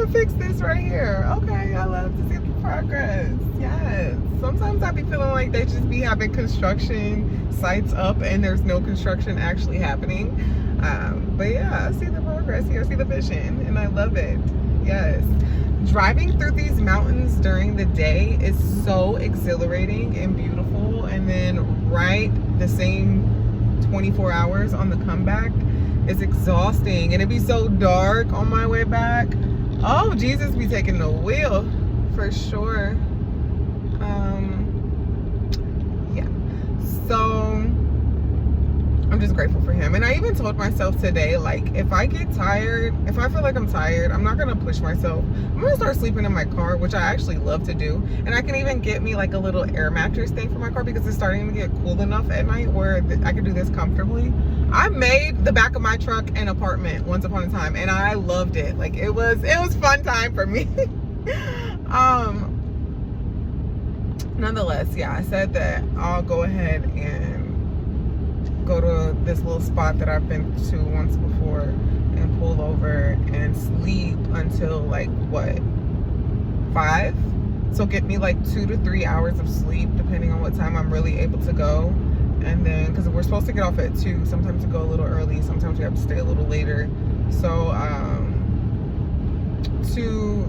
to fix this right here. Okay, I love to see the progress. Yes. Sometimes I be feeling like they just be having construction sites up and there's no construction actually happening. But yeah, I see the progress here. I see the vision and I love it. Yes. Driving through these mountains during the day is so exhilarating and beautiful. And then the same 24 hours on the comeback is exhausting. And it'd be so dark on my way back. Oh, Jesus be taking the wheel for sure. Yeah. So I'm just grateful for him. And I even told myself today, like, if I get tired, if I feel like I'm tired, I'm not gonna push myself. I'm gonna start sleeping in my car, which I actually love to do. And I can even get me like a little air mattress thing for my car because it's starting to get cool enough at night where I can do this comfortably. I made the back of my truck an apartment once upon a time and I loved it. Like it was fun time for me. Nonetheless, yeah, I said that I'll go ahead and go to this little spot that I've been to once before and pull over and sleep until like what, 5? So get me like 2 to 3 hours of sleep depending on what time I'm really able to go. And then because we're supposed to get off at 2, sometimes we go a little early, sometimes we have to stay a little later. So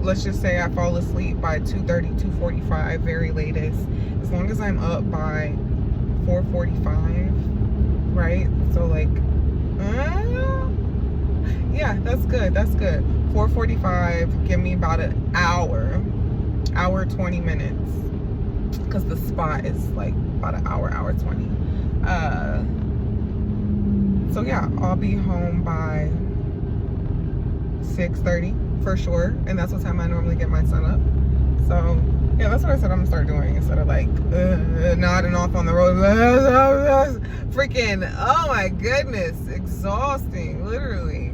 let's just say I fall asleep by 2:30, 2:45 very latest, as long as I'm up by 4:45, right? So like yeah, that's good, 4:45, give me about an hour 20 minutes, because the spot is like about an hour 20. So yeah, I'll be home by 6:30 for sure, and that's what time I normally get my son up. So yeah, that's what I said I'm gonna start doing, instead of like nodding off on the road. Freaking, oh my goodness, exhausting, literally.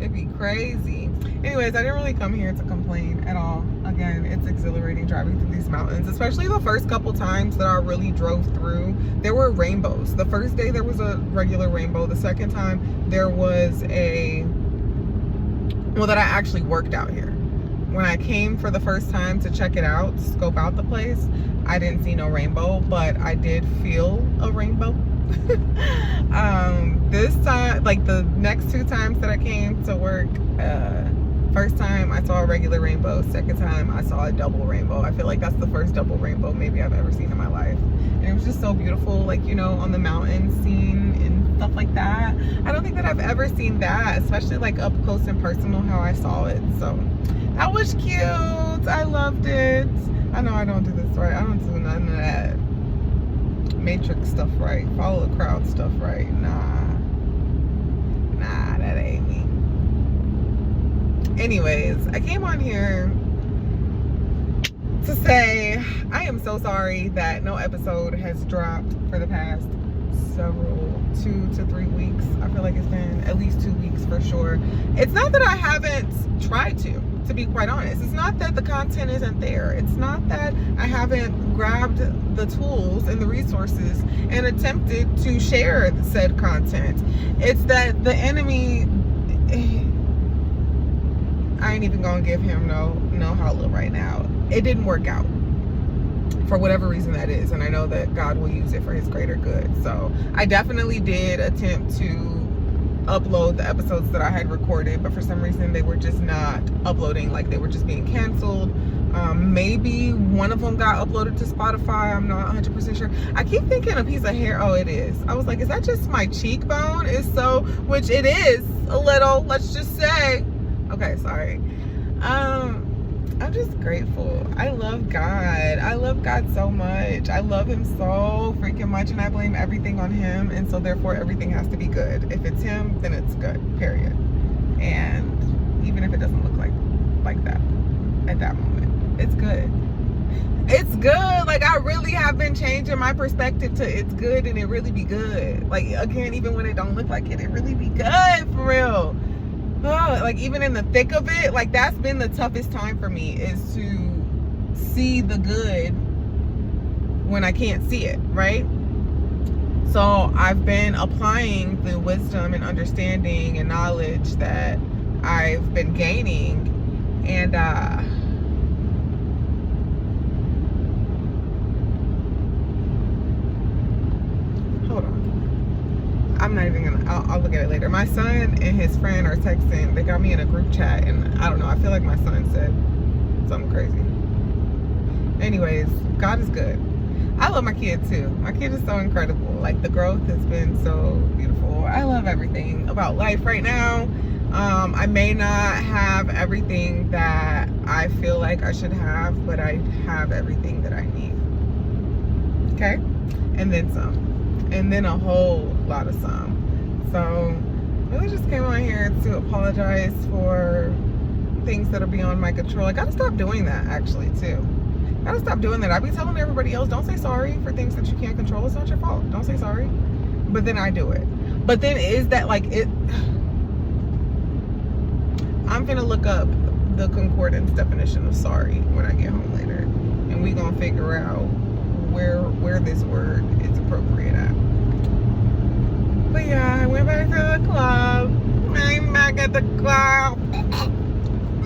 It'd be crazy. Anyways, I didn't really come here to complain at all. Again, it's exhilarating driving through these mountains, especially the first couple times that I really drove through. There were rainbows. The first day there was a regular rainbow. The second time there was that I actually worked out here. When I came for the first time to check it out, scope out the place, I didn't see no rainbow, but I did feel a rainbow. This time, like the next 2 times that I came to work, first time I saw a regular rainbow, second time I saw a double rainbow. I feel like that's the first double rainbow maybe I've ever seen in my life. And it was just so beautiful, like, you know, on the mountain scene and stuff like that. I don't think that I've ever seen that, especially like up close and personal how I saw it. So that was cute. I loved it. I know I don't do this right. I don't do none of that matrix stuff right, follow the crowd stuff right. Nah, that ain't me. Anyways, I came on here to say I am so sorry that no episode has dropped for the past several 2 to 3 weeks. I feel like it's been at least 2 weeks for sure. It's not that I haven't tried to be quite honest. It's not that the content isn't there. It's not that I haven't grabbed the tools and the resources and attempted to share said content. It's that the enemy, I ain't even gonna give him no holla right now. It didn't work out for whatever reason that is, and I know that God will use it for his greater good. So I definitely did attempt to upload the episodes that I had recorded, but for some reason they were just not uploading, like they were just being canceled. Maybe one of them got uploaded to Spotify. I'm not 100% sure. I keep thinking a piece of hair. Oh, it is. I was like, is that just my cheekbone? Which it is a little, let's just say. Okay, sorry. I'm just grateful. I love God. I love God so much. I love him so freaking much, and I blame everything on him, and so therefore everything has to be good. If it's him, then it's good, period. And even if it doesn't look like that at that moment, it's good. It's good. Like, I really have been changing my perspective to it's good and it really be good. Like, again, even when it don't look like it really be good, for real. Like, even in the thick of it, like, that's been the toughest time for me, is to see the good when I can't see it, right? So I've been applying the wisdom and understanding and knowledge that I've been gaining And hold on, I'm not even gonna, I'll look at it later. My son and his friend are texting. They got me in a group chat, and I don't know, I feel like my son said something crazy. Anyways, God is good. I love my kid too. My kid is so incredible. Like, the growth has been so beautiful. I love everything about life right now. I may not have everything that I feel like I should have, but I have everything that I need. Okay? And then some. And then a whole lot of some. So, really just came on here to apologize for things that are beyond my control. I gotta stop doing that, actually, too. I gotta stop doing that. I be telling everybody else, don't say sorry for things that you can't control. It's not your fault. Don't say sorry. But then I do it. But then is that like it? I'm gonna look up the concordance definition of sorry when I get home later, and we gonna figure out where this word is appropriate at. But yeah, I went back to the club. I'm back at the club.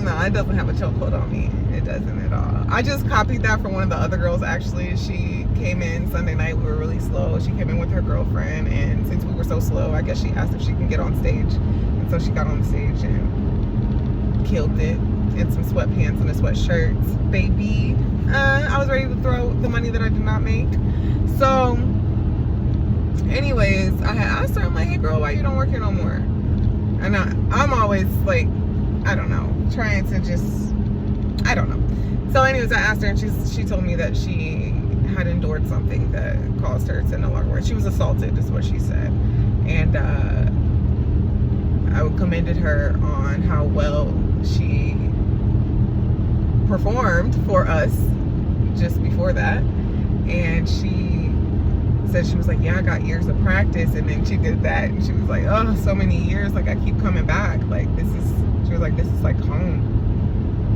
No, it doesn't have a chokehold on me. It doesn't at all. I just copied that from one of the other girls, actually. She came in Sunday night. We were really slow. She came in with her girlfriend, and since we were so slow, I guess she asked if she can get on stage. And so she got on the stage and killed it in some sweatpants and a sweatshirt. Baby, I was ready to throw the money that I did not make. So, anyways, I had asked her, I'm like, hey girl, why you don't work here no more? And I'm always like, I don't know, trying to just, I don't know. So anyways, I asked her, and she told me that she had endured something that caused her to no longer work. She was assaulted, is what she said. And I commended her on how well she performed for us just before that. And she said, she was like, yeah, I got years of practice. And then she did that, and she was like, oh, so many years, like I keep coming back. Like this is, she was like, this is like home.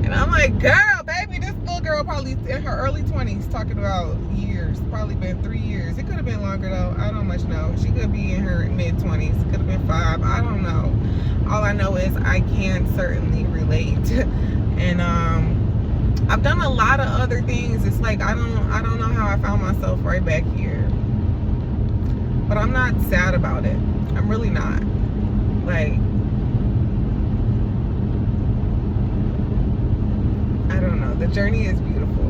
And I'm like, girl, baby, this little girl probably in her early 20s talking about years. Probably been 3 years. It could have been longer though. I don't much know. She could be in her mid 20s. Could have been 5. I don't know. All I know is I can certainly relate. And I've done a lot of other things. It's like I don't know how I found myself right back here. But I'm not sad about it. I'm really not. Like, I don't know. The journey is beautiful.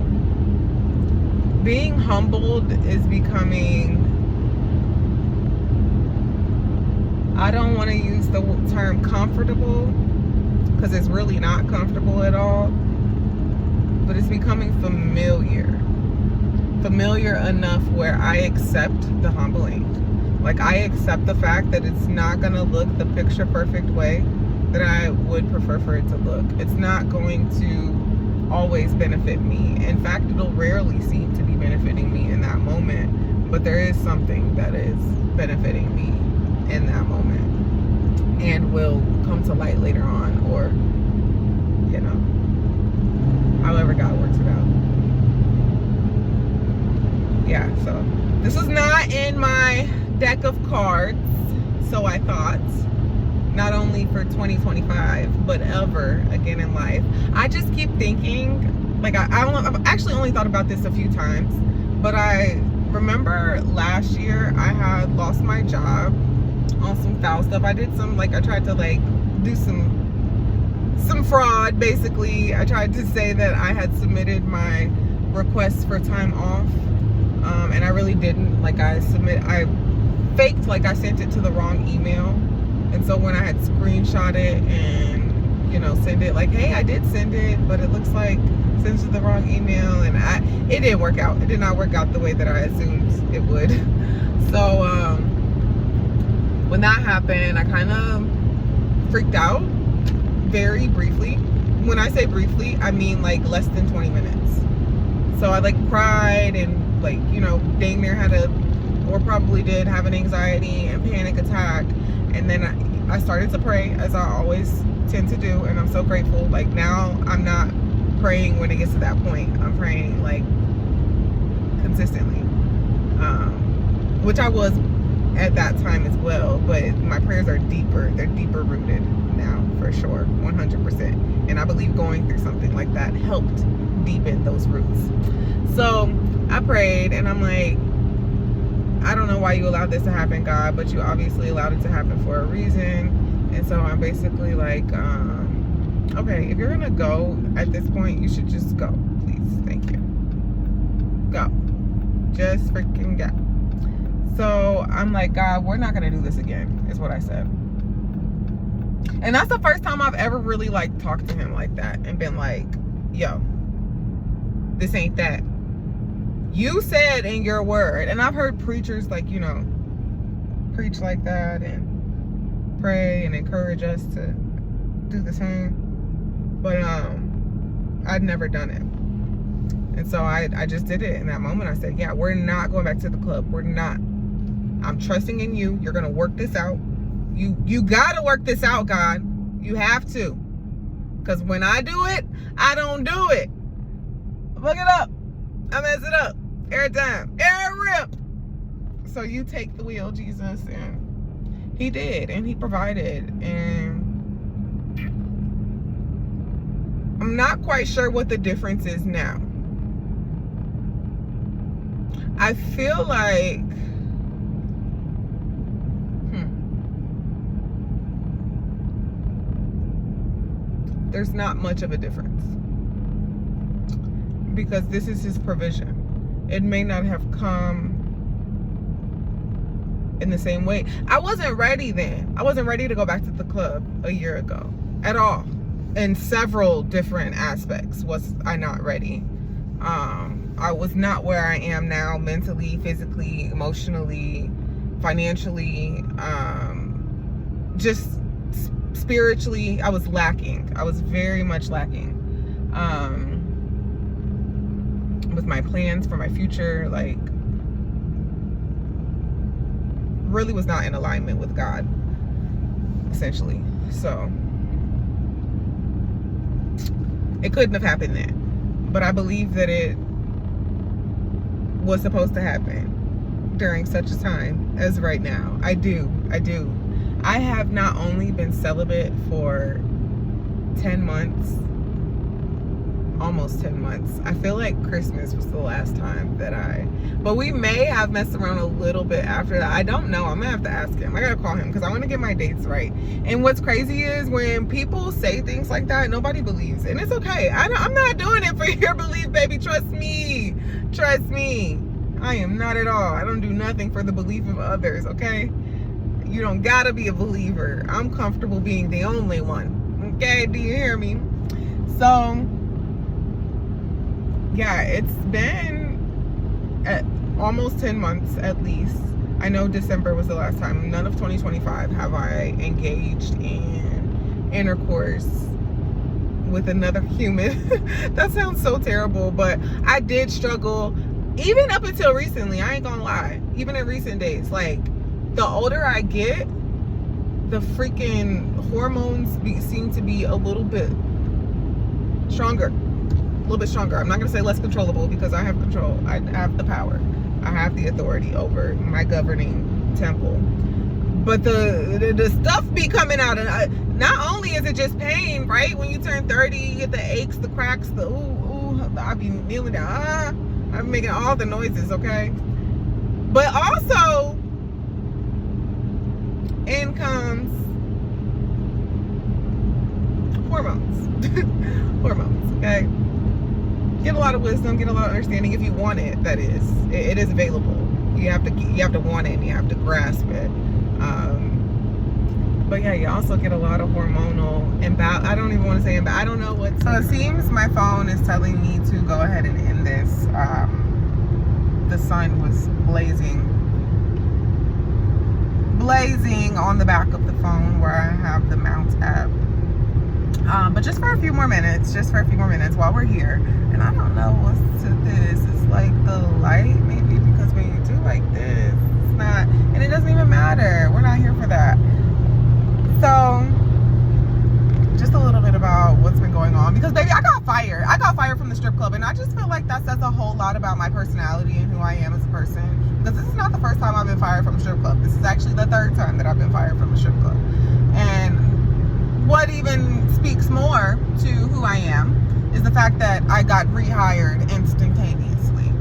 Being humbled is becoming, I don't want to use the term comfortable, because it's really not comfortable at all, but it's becoming familiar. Familiar enough where I accept the humbling. Like, I accept the fact that it's not going to look the picture perfect way that I would prefer for it to look. It's not going to always benefit me. In fact, it'll rarely seem to be benefiting me in that moment, but there is something that is benefiting me in that moment and will come to light later on, or you know, however God works it out. Yeah, so this is not in my deck of cards, so I thought, not only for 2025 but ever again in life. I just keep thinking, like, I've actually only thought about this a few times, but I remember last year I had lost my job on some foul stuff. I did some, like, I tried to like do some fraud basically. I tried to say that I had submitted my request for time off, and I really didn't. Like, I faked like I sent it to the wrong email. And so when I had screenshot it and, you know, send it like, hey, I did send it, but it looks like sent to the wrong email, and it didn't work out. It did not work out the way that I assumed it would. So when that happened, I kind of freaked out very briefly. When I say briefly, I mean like less than 20 minutes. So I like cried and, like, you know, dang near had or probably did have an anxiety and panic attack. And then I started to pray, as I always tend to do, and I'm so grateful. Like, now I'm not praying when it gets to that point. I'm praying like consistently, which I was at that time as well, but my prayers are deeper. They're deeper rooted now, for sure, 100%. And I believe believe going through something like that helped deepen those roots. So I prayed, and I'm like, I don't know why you allowed this to happen, God, but you obviously allowed it to happen for a reason. And so I'm basically like, okay, if you're gonna go at this point, you should just go, please. Thank you. Go. Just freaking go. So I'm like, God, we're not gonna do this again, is what I said. And that's the first time I've ever really like talked to him like that and been like, yo, this ain't that. You said in your word, and I've heard preachers like, you know, preach like that and pray and encourage us to do the same. But I'd never done it. And so I just did it in that moment. I said, yeah, we're not going back to the club. We're not. I'm trusting in you. You're gonna work this out. You gotta work this out, God. You have to. Because when I do it, I don't do it. Look it up. I mess it up every time. Every rip. So you take the wheel, Jesus. And he did. And he provided. And I'm not quite sure what the difference is now. I feel like there's not much of a difference, because this is his provision. It may not have come in the same way. I wasn't ready then. I wasn't ready to go back to the club a year ago at all. In several different aspects was I not ready. I was not where I am now, mentally, physically, emotionally, financially, just spiritually. I was lacking. I was very much lacking with my plans for my future. Like, really was not in alignment with God, essentially. So it couldn't have happened then, but I believe that it was supposed to happen during such a time as right now. I do. I have not only been celibate for 10 months, almost 10 months. I feel like Christmas was the last time that but we may have messed around a little bit after that. I don't know. I'm gonna have to ask him. I gotta call him because I want to get my dates right. And what's crazy is when people say things like that, nobody believes. And it's okay. I'm not doing it for your belief, baby. Trust me. Trust me. I am not at all. I don't do nothing for the belief of others, okay? You don't gotta be a believer. I'm comfortable being the only one. Okay, do you hear me? So, yeah, it's been almost 10 months at least. I know December was the last time. None of 2025 have I engaged in intercourse with another human. That sounds so terrible, but I did struggle even up until recently. I ain't gonna lie. Even in recent days, like, the older I get, the freaking hormones seem to be a little bit stronger. A little bit stronger. I'm not going to say less controllable, because I have control. I have the power. I have the authority over my governing temple. But the stuff be coming out. And not only is it just pain, right? When you turn 30, you get the aches, the cracks, the ooh. I be kneeling down. I'm making all the noises, okay? But also, in comes hormones. Hormones, okay? Get a lot of wisdom, get a lot of understanding if you want it. That is, it is available. You have to want it, and you have to grasp it. But yeah, you also get a lot of hormonal imbalance. I don't even want to say imbalance. I don't know what. So it seems my phone is telling me to go ahead and end this. The sun was blazing on the back of the phone where I have the Mount app. But just for a few more minutes while we're here. And I don't know what's to this. It's like the light, maybe, because when you do like this, it's not, and it doesn't even matter. We're not here for that. So, just a little bit about what's been going on. Because, baby, I got fired from the strip club. And I just feel like that says a whole lot about my personality and who I am as a person. Because this is not the first time I've been fired from a strip club. This is actually the third time that I've been fired from a strip club. And what even speaks more to who I fact that I got rehired instantaneously.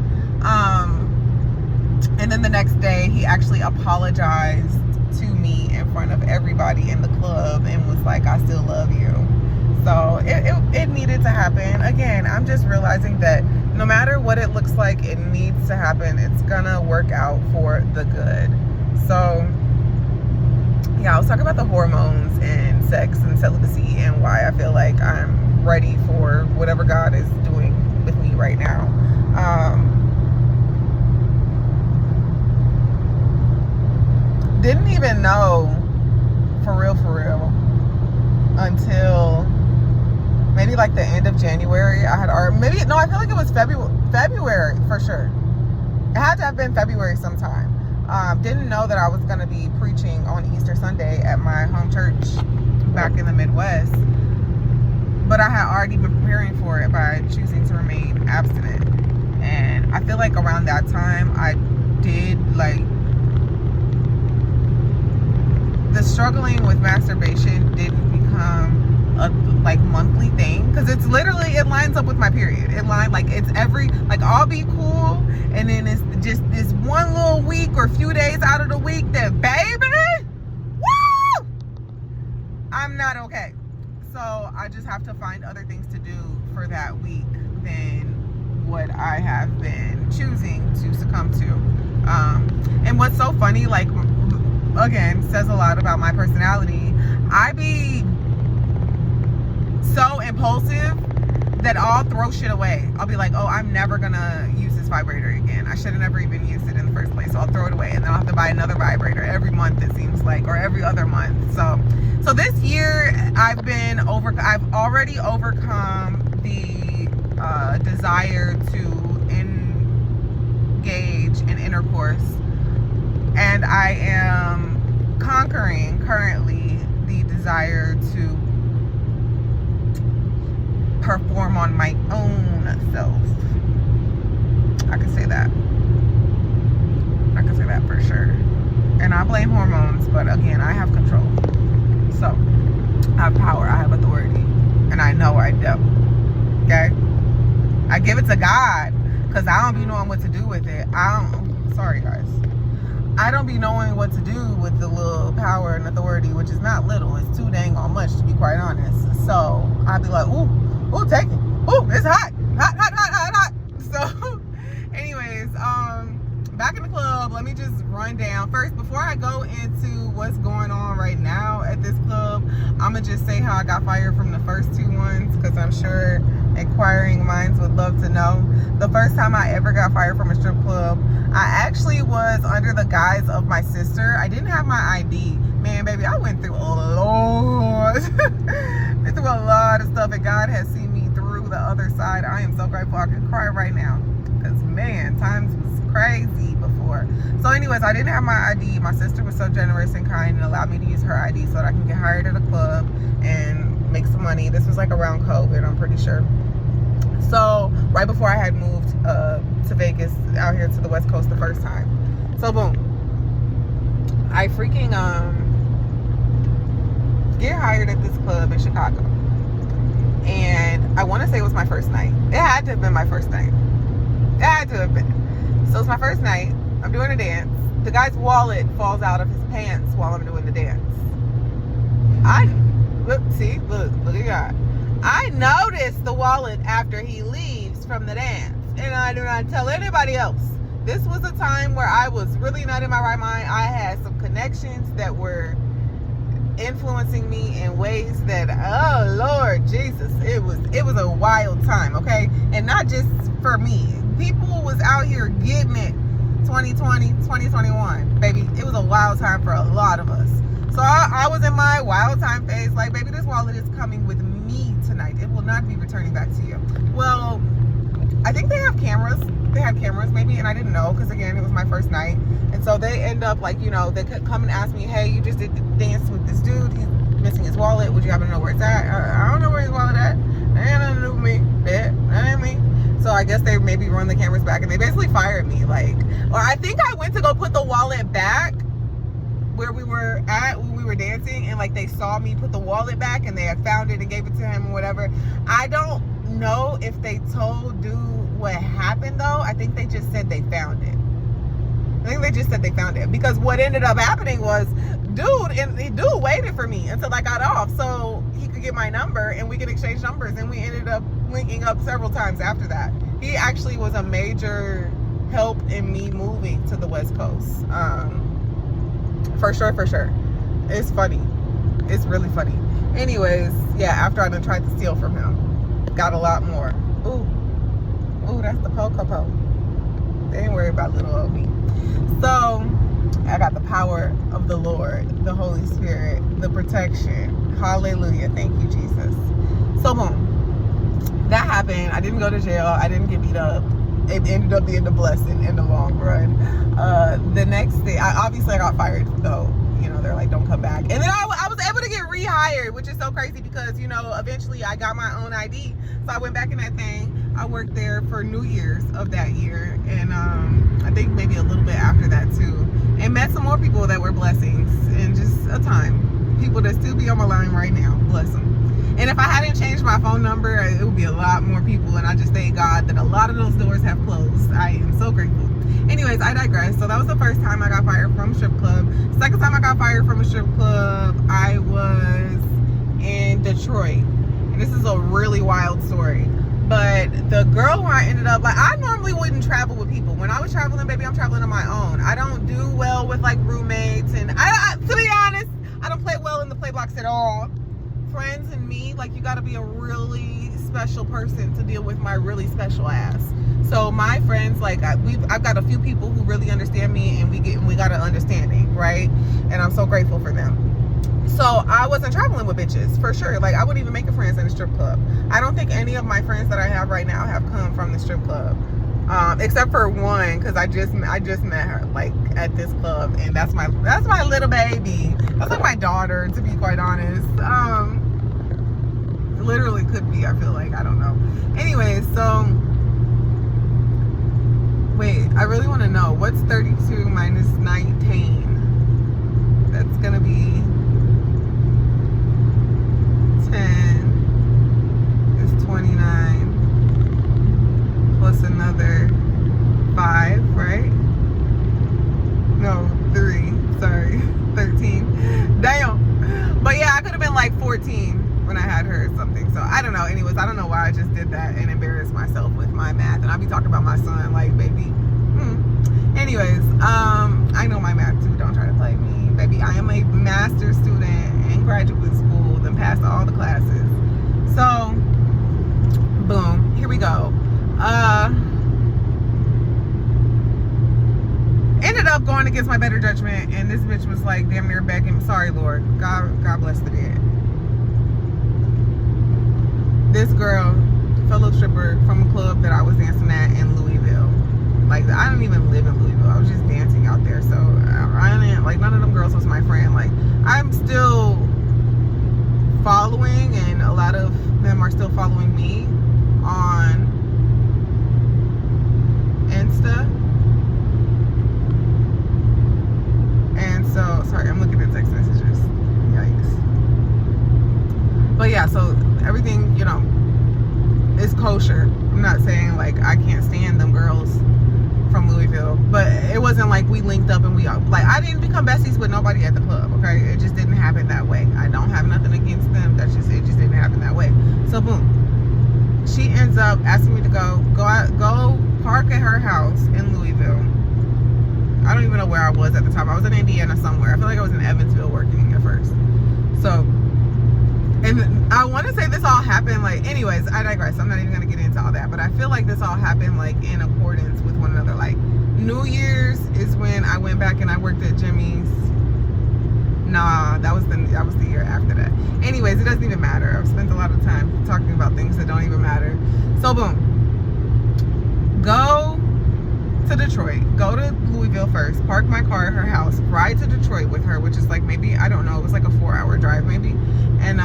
And then the next day, he actually apologized to me in front of everybody in the club and was like, I still love you. So it needed to happen. Again, I'm just realizing that no matter what it looks like, it needs to happen. It's gonna work out for the good. So yeah, I was talking about the hormones and sex and celibacy and why I feel like I'm ready for whatever God is doing with me right now. Didn't even know for real until maybe like the end of January. I feel like it was February for sure. It had to have been February sometime. Didn't know that I was going to be preaching on Easter Sunday at my home church back in the Midwest. But I had already been preparing for it by choosing to remain abstinent. And I feel like around that time, I did like, the struggling with masturbation didn't become a like monthly thing, because it's literally, it lines up with my period. I'll be cool, and then it's just this one little week or few days out of the week that, baby, woo, I'm not okay. So I just have to find other things to do for that week than what I have been choosing to succumb to. And what's so funny, like, again, says a lot about my personality. I be so impulsive that I'll throw shit away. I'll be like, oh, I'm never gonna use this vibrator again. I should have never even used it in the first place. So I'll throw it away, and then I'll have to buy another vibrator every month, it seems like, or every other month. So this year I've already overcome the desire to engage in intercourse, and I am conquering currently the desire to perform on my own self. I can say that for sure. And I blame hormones, but again, I have control. So I have power, I have authority, and I know I do. Okay, I give it to God, because I don't be knowing what to do with it. Sorry guys, I don't be knowing what to do with the little power and authority, which is not little. It's too dang on much, to be quite honest. So I'd be like, ooh, take it. Ooh, it's hot. So anyways, back in the club, let me just run down. First, before I go into what's going on right now at this club, I'm going to just say how I got fired from the first two ones, because I'm sure inquiring minds would love to know. The first time I ever got fired from a strip club, I actually was under the guise of my sister. I didn't have my ID. Man, baby, I went through a lot. Through a lot of stuff, and God has seen me through the other side. I am so grateful. I can cry right now, because man, times was crazy before. So anyways, I didn't have my ID. My sister was so generous and kind and allowed me to use her ID so that I can get hired at a club and make some money. This was like around COVID, I'm pretty sure. So right before I had moved to Vegas, out here to the West Coast the first time. So boom, I freaking get hired at this club in Chicago, and I want to say it was my first night. It had to have been my first night. It had to have been. So it's my first night. I'm doing a dance. The guy's wallet falls out of his pants while I'm doing the dance. Look at God. I noticed the wallet after he leaves from the dance, and I do not tell anybody else. This was a time where I was really not in my right mind. I had some connections that were influencing me in ways that, oh Lord Jesus, it was a wild time, okay? And not just for me. People was out here getting it 2020, 2021. Baby, it was a wild time for a lot of us. So I was in my wild time phase, like, baby, this wallet is coming with me tonight. It will not be returning back to you. Well, I think they have cameras. They had cameras maybe, and I didn't know, because again, it was my first night. And so they end up like, they could come and ask me, hey, you just did the dance with this dude, he's missing his wallet, would you happen to know where it's at? I don't know where his wallet at. That ain't nothing to do with me. That ain't me. So I guess they maybe run the cameras back, and they basically fired me. Or I think I went to go put the wallet back, where we were at when we were dancing, and like they saw me put the wallet back and they had found it and gave it to him or whatever. I don't know if they told dude what happened though. I think they just said they found it. Because what ended up happening was dude waited for me until I got off so he could get my number and we could exchange numbers, and we ended up linking up several times after that. He actually was a major help in me moving to the West Coast. For sure. It's funny. It's really funny. Anyways, yeah, after I done tried to steal from him, got a lot more. Ooh, that's the Pocopo. They ain't worried about little old me. So I got the power of the Lord, the Holy Spirit, the protection. Hallelujah. Thank you, Jesus. So boom, that happened. I didn't go to jail. I didn't get beat up. It ended up being a blessing in the long run. The next day, I got fired though. You know, they're like, don't come back. And then I was able to get rehired, which is so crazy because, you know, eventually I got my own ID. So I went back in that thing. I worked there for New Year's of that year. And I think maybe a little bit after that too. And met some more people that were blessings and just a time. People that still be on my line right now. Bless them. And if I hadn't changed my phone number, it would be a lot more people. And I just thank God that a lot of those doors have closed. I am so grateful. Anyways, I digress. So that was the first time I got fired from a strip club. Second time I got fired from a strip club, I was in Detroit. And this is a really wild story. But the girl who I ended up, like, I normally wouldn't travel with people. When I was traveling, baby, I'm traveling on my own. I don't do well with, like, roommates. And to be honest, I don't play well in the play box at all. Friends and me, like, you got to be a really special person to deal with my really special ass. So my friends, like, I've got a few people who really understand me, and we got an understanding, right? And I'm so grateful for them. So I wasn't traveling with bitches, for sure. Like, I wouldn't even make friends in a strip club. I don't think any of my friends that I have right now have come from the strip club, except for one, because I just met her, like, at this club, and that's my little baby. That's like my daughter, to be quite honest. Literally could be, I feel like, I don't know. Anyways, so wait, I really want to know what's 32 minus 19. That's gonna be 10 is 29 plus another 5, right? No, 3, sorry, 13. Damn. But yeah, I could have been like 14 when I had her or something. So I don't know. Anyways, I don't know why I just did that and embarrassed myself with my math. And I'll be talking about my son like, baby. Anyways, I know my math too. Don't try to play me, baby. I am a master's student in graduate school, then passed all the classes. So, boom, here we go. Ended up going against my better judgment, and this bitch was like damn near begging, sorry Lord, God bless the dead. This girl, fellow stripper from a club that I was dancing at in Louisville. Like, I don't even live in Louisville. I was just dancing out there. So I didn't, like, none of them girls was my friend. Like, I'm still following, and a lot of them are still following me on Insta. And so, sorry, I'm looking at text messages. Yikes. But yeah, so everything, you know, is kosher. I'm not saying like I can't stand them girls from Louisville, but it wasn't like we linked up and I didn't become besties with nobody at the club, okay? It just didn't happen that way. I don't have nothing against them. That's just, it just didn't happen that way. So boom, she ends up asking me to go park at her house in Louisville. I don't even know where I was at the time. I was in Indiana somewhere. I feel like I was in Evansville working at first. So, and I want to say this all happened, like, anyways, I digress. I'm not even going to get into all that. But I feel like this all happened, like, in accordance with one another. Like, New Year's is when I went back and I worked at Jimmy's. Nah, that was the year after that. Anyways, it doesn't even matter. I've spent a lot of time talking about things that don't even matter. So, boom. Go to Detroit. Go to Louisville first. Park my car at her house. Ride to Detroit with her, which is like maybe, I don't know, it was like a 4-hour drive maybe. And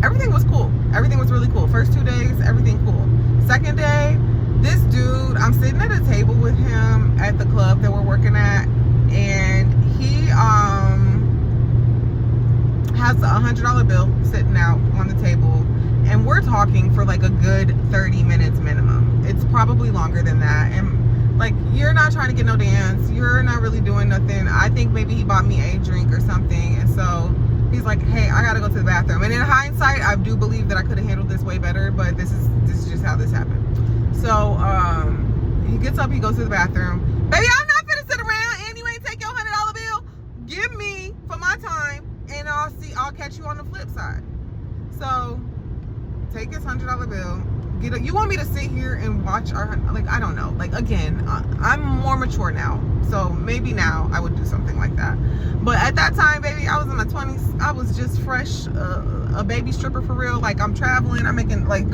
everything was cool. Everything was really cool. First 2 days, everything cool. Second day, this dude, I'm sitting at a table with him at the club that we're working at, and he has a $100 bill sitting out on the table, and we're talking for like a good 30 minutes minimum. It's probably longer than that. And like, you're not trying to get no dance, you're not really doing nothing. I think maybe he bought me a drink or something, and so he's like, hey, I gotta go to the bathroom. And in hindsight, I do believe that I could have handled this way better, but this is just how this happened. So he gets up, he goes to the bathroom. Baby, I'm not finna sit around and you ain't take your $100 bill. Give me for my time, and I'll catch you on the flip side. So take his $100 bill. Get up. You want me to sit here and watch our, like, I don't know. Like, again, I'm more mature now, so maybe now I would do something like that. But at that time, baby, I was in my 20s. I was just fresh, a baby stripper for real. Like, I'm traveling. I'm making like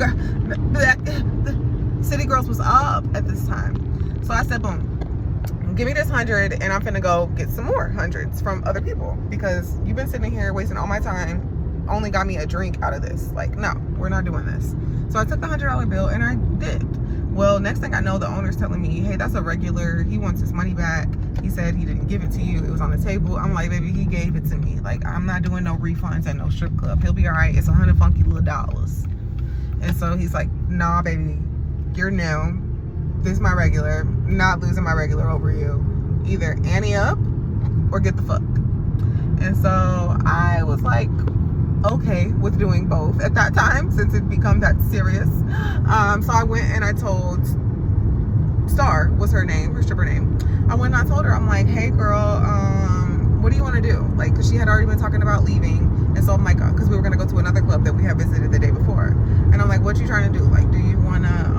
City Girls was up at this time. So I said, boom, give me this 100 and I'm finna go get some more hundreds from other people, because you've been sitting here wasting all my time, only got me a drink out of this. Like, no, we're not doing this. So I took the $100 bill and I did. Well, next thing I know, the owner's telling me, hey, that's a regular, he wants his money back. He said he didn't give it to you, it was on the table. I'm like, baby, he gave it to me. Like, I'm not doing no refunds at no strip club. He'll be all right. It's 100 funky little dollars. And so he's like, nah, baby, you're new. This is my regular. Not losing my regular over you. Either ante up or get the fuck. And so I was like, okay with doing both at that time, since it become that serious. So I went and I told Star, was her name, her stripper name. I went and I told her, I'm like, hey girl, what do you want to do? Like, cause she had already been talking about leaving. And so I'm like, cause we were gonna go to another club that we had visited the day before. And I'm like, what you trying to do? Like, do you wanna,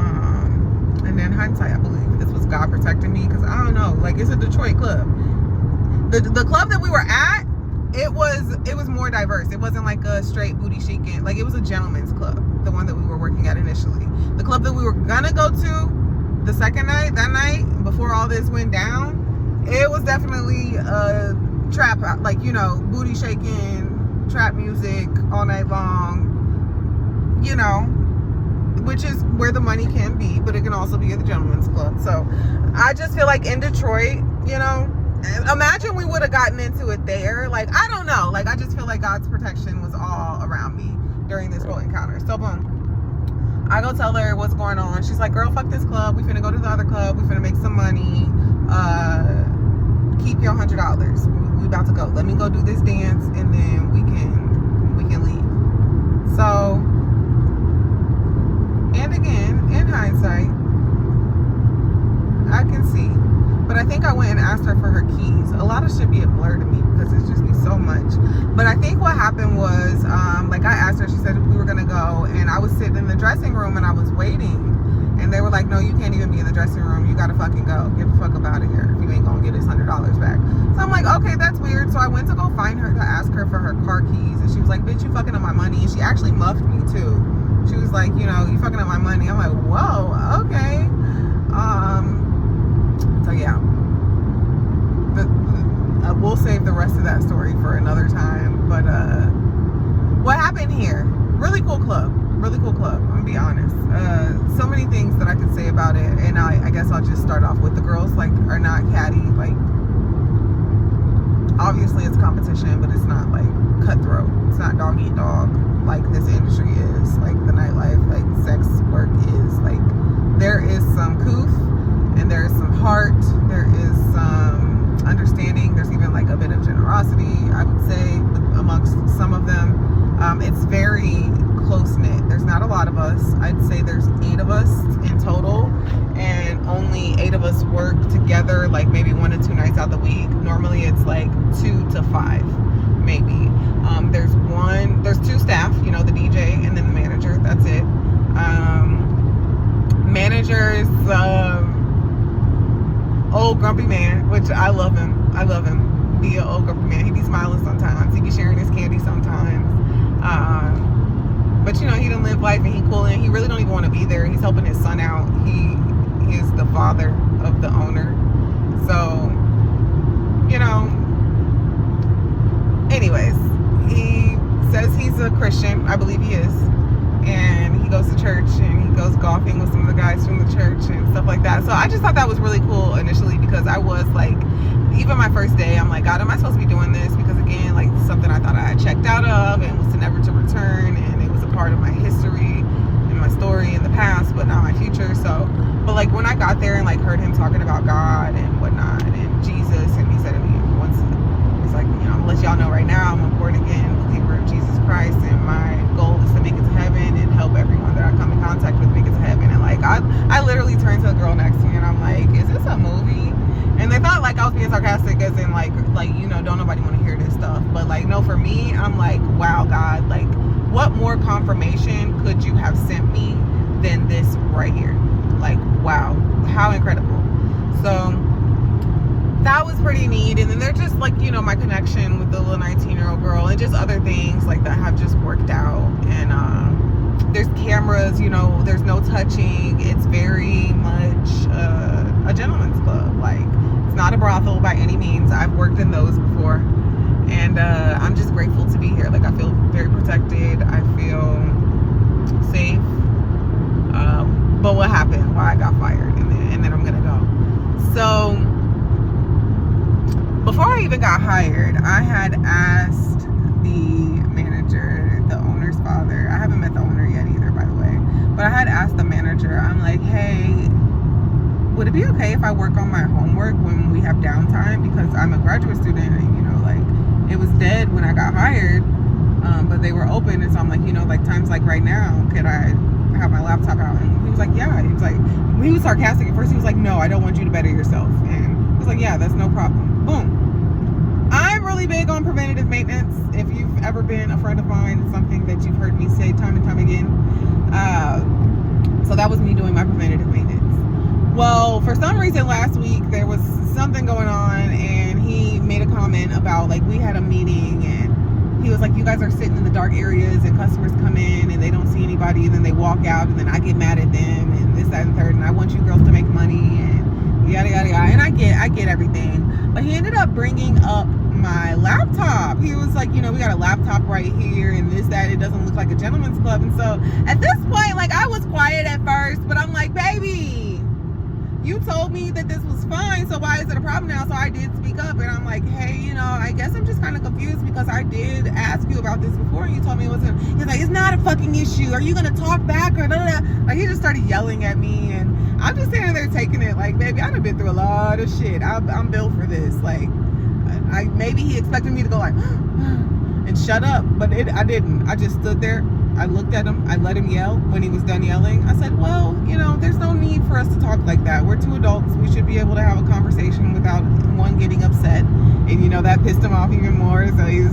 and then hindsight, I believe this was God protecting me, because I don't know, like, it's a Detroit club. The club that we were at, it was more diverse. It wasn't like a straight booty chic, like, it was a gentleman's club, the one that we were working at initially. The club that we were gonna go to the second night, that night before all this went down, it was definitely a trap, like, you know, booty shaking, trap music all night long, you know, which is where the money can be, but it can also be at the gentleman's club. So I just feel like in Detroit, you know, imagine we would have gotten into it there. Like, I don't know. Like, I just feel like God's protection was all around me during this whole encounter. So boom, I go tell her what's going on. She's like, girl, fuck this club. We finna go to the other club. We finna make some money. Keep your $100. We about to go. Let me go do this dance, and then we can leave. So, and again, in hindsight, I can see. But I think I went and asked her for her keys. A lot of shit be a blur to me because it's just be so much. But I think what happened was, like, I asked her, she said we were gonna go, and I was sitting in the dressing room and I was waiting. And they were like, no, you can't even be in the dressing room. You gotta fucking go. Get the fuck up out of here if you ain't gonna get his $100 back. So I'm like, okay, that's weird. So I went to go find her to ask her for her car keys. And she was like, bitch, you fucking up my money. And she actually muffed me too. She was like, you know, you fucking up my money. I'm like, whoa, okay. So yeah, we'll save the rest of that story for another time. But what happened here? Really cool club. Really cool club. I'm gonna be honest. So many things that I could say about it, and I guess I'll just start off with the girls. Like, are not catty. Like, obviously it's competition, but it's not like cutthroat. It's not dog eat dog like this industry is. Like the nightlife, like sex work is. Like, there is some coof, and there is some heart. There is some understanding. There's even like a bit of generosity, I would say, amongst some of them. It's very close-knit. There's not a lot of us. I'd say there's 8 of us in total, and only 8 of us work together, like maybe 1 to 2 nights out the week. Normally it's like 2 to 5 maybe. There's 2 staff, you know, the DJ and then the manager. That's it. Managers, old grumpy man, which I love him. Be an old grumpy man. He be smiling sometimes. He be sharing his candy sometimes. But you know, he done live life and he cool, and he really don't even want to be there. He's helping his son out. He is the father of the owner. So, you know, anyways, he says he's a Christian. I believe he is. and he goes to church and he goes golfing with some of the guys from the church and stuff like that. So I just thought that was really cool initially, because I was like, even my first day, I'm like, God, am I supposed to be doing this? Because again, like, something I thought I had checked out of and was never to return, and it was a part of my history and my story in the past, but not my future. So, but like when I got there and like heard him talking about God and whatnot and Jesus, and he said to me once, he's like, you know, I'm gonna let y'all know right now, I'm a born again believer of Jesus Christ, and my goal is to make it to heaven and help everyone that I come in contact with make it to heaven. And like I literally turned to the girl next to me and I'm like, is this a movie? And they thought like I was being sarcastic, as in like you know, don't nobody want to hear this stuff. But like, no, for me, I'm like, wow, God, like, what more confirmation could you have sent me than this right here? Like, wow, how incredible. So that was pretty neat. And then they're just like, you know, my connection with the little 19-year-old girl and just other things like that have just worked out. And there's cameras, you know, there's no touching. It's very much a gentleman's club. Like, it's not a brothel by any means. I've worked in those before, and I'm just grateful to be here. Like, I feel very protected. I feel safe. But what happened? Why I got fired, and then I'm gonna go. So before I even got hired, I had asked the manager, the owner's father. I haven't met the owner yet either, by the way. But I had asked the manager, I'm like, hey, would it be okay if I work on my homework when we have downtime? Because I'm a graduate student, and, you know, like, it was dead when I got hired, but they were open. And so I'm like, you know, like, times like right now, could I have my laptop out? And he was like, yeah. He was like, he was sarcastic at first. He was like, no, I don't want you to better yourself. And I was like, yeah, that's no problem. Boom. I'm really big on preventative maintenance. If you've ever been a friend of mine, it's something that you've heard me say time and time again. So that was me doing my preventative maintenance. Well, for some reason last week there was something going on, and he made a comment about, like, we had a meeting, and he was like, you guys are sitting in the dark areas and customers come in and they don't see anybody, and then they walk out, and then I get mad at them, and this, that, and third, and I want you girls to make money, and yada yada yada. And I get everything, but he ended up bringing up my laptop. He was like, you know, we got a laptop right here, and this, that, it doesn't look like a gentleman's club. And so at this point, like, I was quiet at first, but I'm like, baby, you told me that this was fine, so why is it a problem now? So I did speak up, and I'm like, hey, you know, I guess I'm just kind of confused, because I did ask you about this before, and you told me it wasn't. He's like, it's not a fucking issue. Are you gonna talk back or da da da? Like, he just started yelling at me, and I'm just standing there taking it like, baby, I've been through a lot of shit. I'm built for this. Like, maybe he expected me to go like and shut up, but I didn't. I just stood there. I looked at him. I let him yell. When he was done yelling, I said, well, you know, there's no need for us to talk like that. We're two adults. We should be able to have a conversation without one getting upset. And, you know, that pissed him off even more. So he's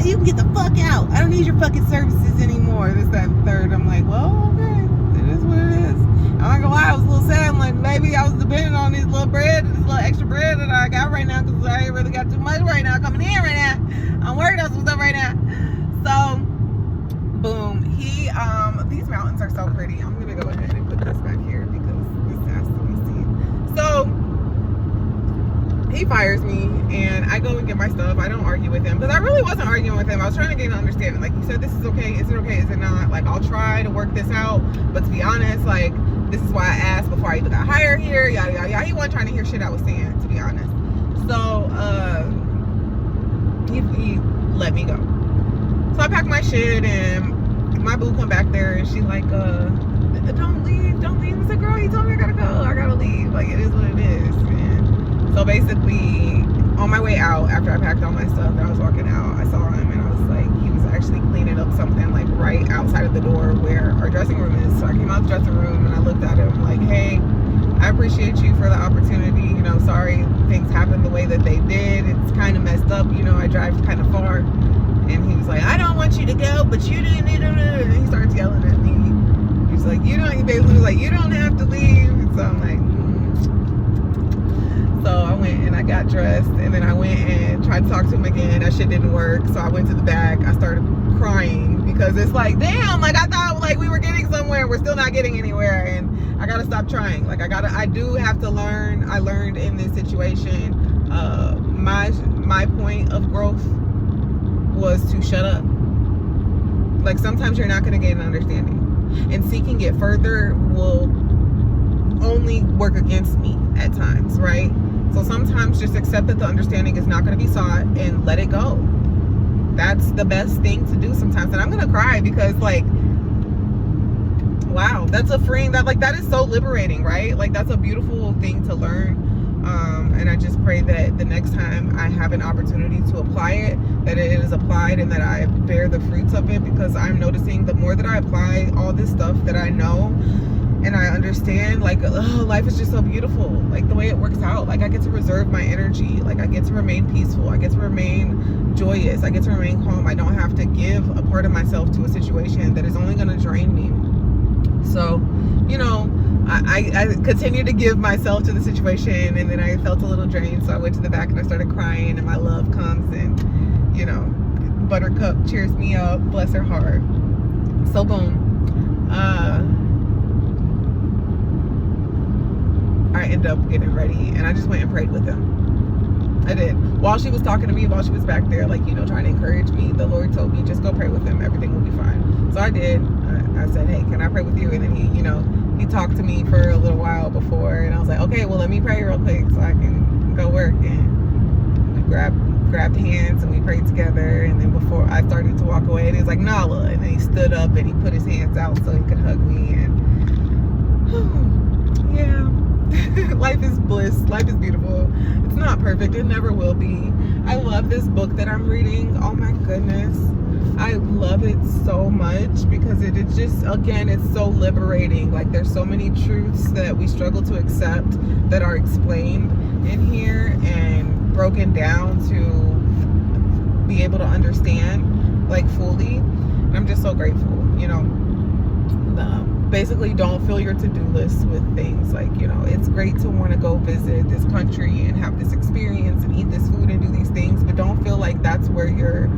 you can get the fuck out. I don't need your fucking services anymore. This, that, and third. I'm like, well, okay. It is what it is. I'm not gonna lie, I was a little sad. I'm like, maybe I was depending on this little bread, this little extra bread that I got right now, because I ain't really got too much right now coming in right now. I'm worried about some stuff right now. So, boom. These mountains are so pretty. I'm gonna go ahead and put this back here because this has to be seen. So, he fires me, and I go and get my stuff. I don't argue with him, because I really wasn't arguing with him. I was trying to get an understanding. Like, you said, this is okay. Is it okay? Is it not? Like, I'll try to work this out. But to be honest, like, this is why I asked before I even got hired here. Yada, yada, yada. He wasn't trying to hear shit I was saying, to be honest. So, he let me go. So I packed my shit, and my boo come back there, and she like, don't leave. I said, girl, he told me I gotta go. I gotta leave. Like, it is what it is. And so basically, on my way out, after I packed all my stuff and I was walking out, I saw him, and I was like, he was actually cleaning up something like right outside of the door where our dressing room is. So I came out the dressing room, and I looked at him like, hey, I appreciate you for the opportunity. You know, sorry things happened the way that they did. It's kind of messed up. You know, I drive kind of far. And he was like, I don't want you to go, but you didn't. And he started yelling at me. He was like, he basically was like, you don't have to leave. And so I'm like, So I went and I got dressed, and then I went and tried to talk to him again. That shit didn't work. So I went to the back. I started crying, because it's like, damn, like, I thought like we were getting somewhere. We're still not getting anywhere, and I gotta stop trying. Like, I do have to learn. I learned in this situation, my point of growth was to shut up. Like, sometimes you're not going to gain an understanding, and seeking it further will only work against me at times, right? So sometimes just accept that the understanding is not going to be sought and let it go. That's the best thing to do sometimes. And I'm going to cry because, like, wow, that's a freeing, that is so liberating, right? Like, that's a beautiful thing to learn. And I just pray that the next time I have an opportunity to apply it, that it is applied and that I bear the fruits of it, because I'm noticing the more that I apply all this stuff that I know and I understand, like, life is just so beautiful. Like, the way it works out, like, I get to reserve my energy, like, I get to remain peaceful, I get to remain joyous, I get to remain calm. I don't have to give a part of myself to a situation that is only going to drain me. So, you know, I continued to give myself to the situation, and then I felt a little drained, so I went to the back and I started crying, and my love comes and, you know, Buttercup cheers me up, bless her heart. So boom, I ended up getting ready, and I just went and prayed with him. I did. While she was talking to me, while she was back there, like, you know, trying to encourage me, the Lord told me, just go pray with him, everything will be fine. So I did. I said, hey, can I pray with you? And then he, you know, he talked to me for a little while before, and I was like, okay, well, let me pray real quick so I can go work. And we grabbed hands and we prayed together. And then before I started to walk away, he was like, Nala. And then he stood up and he put his hands out so he could hug me. And yeah, life is bliss. Life is beautiful. It's not perfect. It never will be. I love this book that I'm reading. Oh my goodness. I love it so much because it is just, again, it's so liberating. Like, there's so many truths that we struggle to accept that are explained in here and broken down to be able to understand, like, fully. And I'm just so grateful, you know. Basically, don't fill your to-do list with things. Like, you know, it's great to want to go visit this country and have this experience and eat this food and do these things, but don't feel like that's where your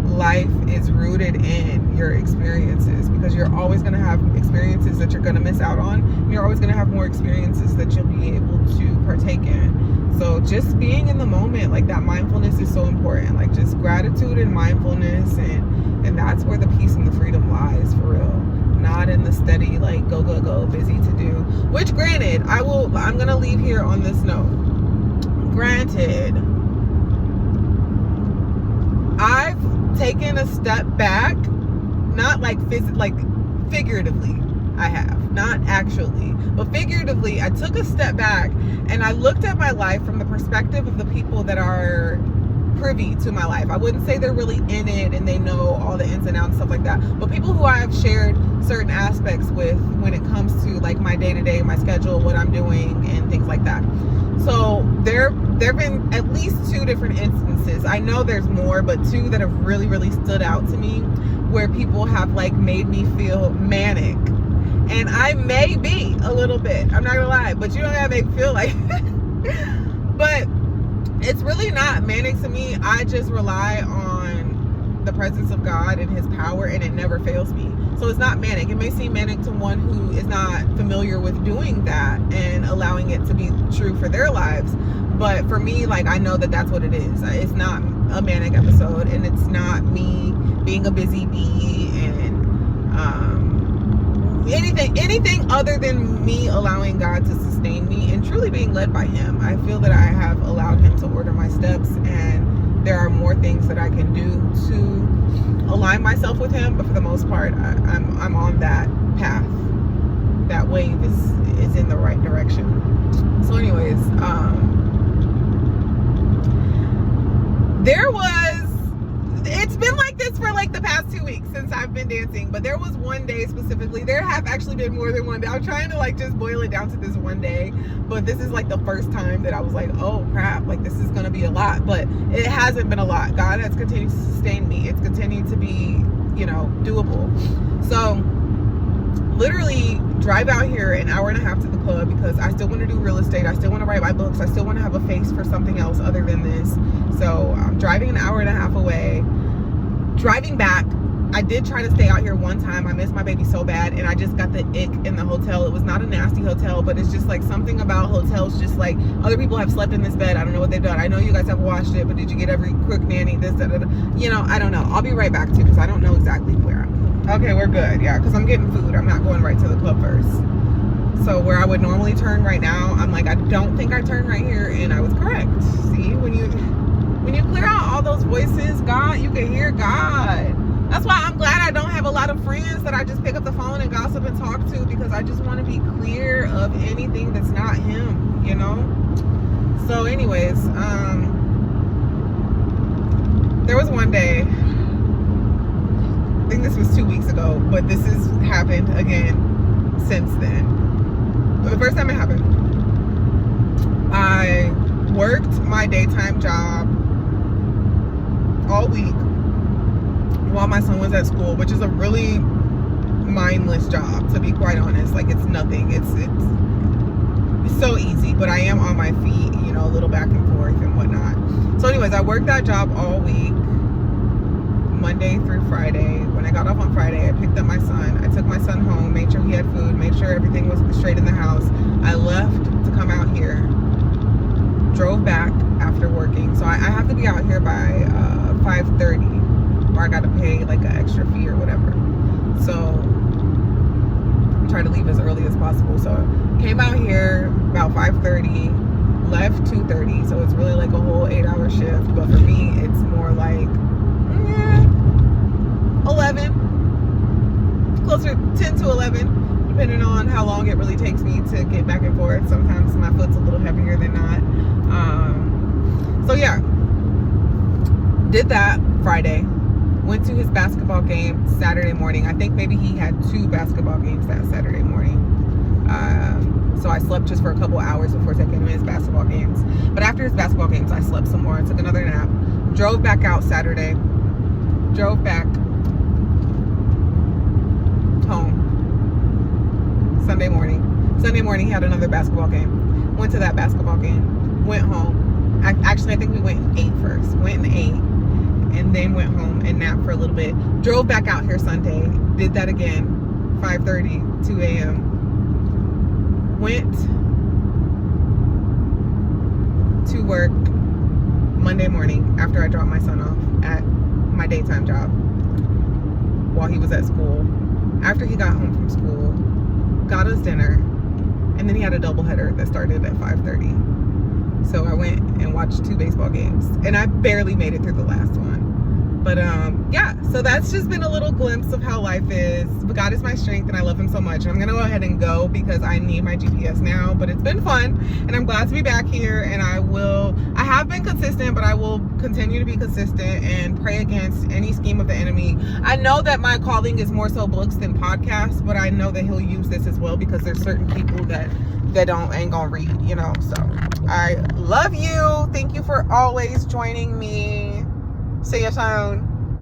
life is rooted in your experiences, because you're always going to have experiences that you're going to miss out on. You're always going to have more experiences that you'll be able to partake in. So just being in the moment, like, that mindfulness is so important. Like, just gratitude and mindfulness, and that's where the peace and the freedom lies, for real. Not in the steady, like, go busy to do, which, granted, I'm gonna leave here on this note. Granted, I've taken a step back, not like figuratively. I have, not actually, but figuratively. I took a step back and I looked at my life from the perspective of the people that are privy to my life. I wouldn't say they're really in it and they know all the ins and outs and stuff like that, but people who I have shared certain aspects with when it comes to, like, my day-to-day, my schedule, what I'm doing, and things like that. So there have been at least 2 different instances. I know there's more, but 2 that have really stood out to me, where people have, like, made me feel manic. And I may be a little bit, I'm not gonna lie, but you don't gotta make me feel like but it's really not manic to me. I just rely on the presence of God and his power, and it never fails me. So it's not manic. It may seem manic to one who is not familiar with doing that and allowing it to be true for their lives. But for me, like, I know that that's what it is. It's not a manic episode, and it's not me being a busy bee and anything other than me allowing God to sustain me and truly being led by him. I feel that I have allowed him to order my steps, and there are more things that I can do to align myself with him, but for the most part, I'm on that path. That wave is in the right direction. So anyways, it's been like this for, like, the past 2 weeks since I've been dancing, but there was one day specifically. There have actually been more than one day. I'm trying to, like, just boil it down to this one day, but this is, like, the first time that I was like, oh crap, like, this is gonna be a lot. But it hasn't been a lot. God has continued to sustain me. It's continued to be, you know, doable. So literally drive out here an hour and a half to the club because I still want to do real estate. I still want to write my books. I still want to have a face for something else other than this. So I'm driving an hour and a half away. Driving back, I did try to stay out here one time. I missed my baby so bad, and I just got the ick in the hotel. It was not a nasty hotel, but it's just like something about hotels, just like other people have slept in this bed. I don't know what they've done. I know you guys have watched it, but did you get every quick nanny, this, da, da, da. You know, I don't know. I'll be right back too, because I don't know exactly where I'm going. Okay, we're good. Yeah, because I'm getting food. I'm not going right to the club first. So where I would normally turn right now, I'm like, I don't think I turned right here, and I was correct. See, when you clear out all those voices, God, you can hear God. That's why I'm glad I don't have a lot of friends that I just pick up the phone and gossip and talk to, because I just want to be clear of anything that's not Him, you know? So anyways, there was one day, I think this was 2 weeks ago, but this has happened again since then. But the first time it happened, I worked my daytime job all week while my son was at school, which is a really mindless job, to be quite honest. Like, it's nothing. It's so easy, but I am on my feet, you know, a little back and forth and whatnot. So anyways, I worked that job all week, Monday through Friday. When I got off on Friday, I picked up my son. I took my son home, made sure he had food, made sure everything was straight in the house. I left to come out here, drove back after working. So I have to be out here by 5:30, or I got to pay like an extra fee or whatever. So I'm trying to leave as early as possible. So came out here about 5:30, left 2:30. So it's really like a whole 8-hour shift. But for me, it's more like 11, closer 10 to 11, depending on how long it really takes me to get back and forth. Sometimes my foot's a little heavier than not. So yeah, did that Friday. Went to his basketball game Saturday morning. I think maybe he had 2 basketball games that Saturday morning. So I slept just for a couple hours before taking him his basketball games. But after his basketball games, I slept some more. I took another nap. Drove back out Saturday. Drove back home Sunday morning. Sunday morning, he had another basketball game. Went to that basketball game. Went home. Actually, I think we went and ate first. Went and ate. And then went home and napped for a little bit. Drove back out here Sunday. Did that again. 5:30, 2 a.m. Went to work Monday morning after I dropped my son off at my daytime job while he was at school. After he got home from school, got us dinner, and then he had a doubleheader that started at 5:30. So I went and watched 2 baseball games, and I barely made it through the last one. But yeah, so that's just been a little glimpse of how life is. But God is my strength, and I love Him so much. And I'm gonna go ahead and go because I need my GPS now. But it's been fun, and I'm glad to be back here. And I have been consistent, but I will continue to be consistent and pray against any scheme of the enemy. I know that my calling is more so books than podcasts, but I know that He'll use this as well, because there's certain people that ain't gonna read, you know. So I love you. Thank you for always joining me. See you soon.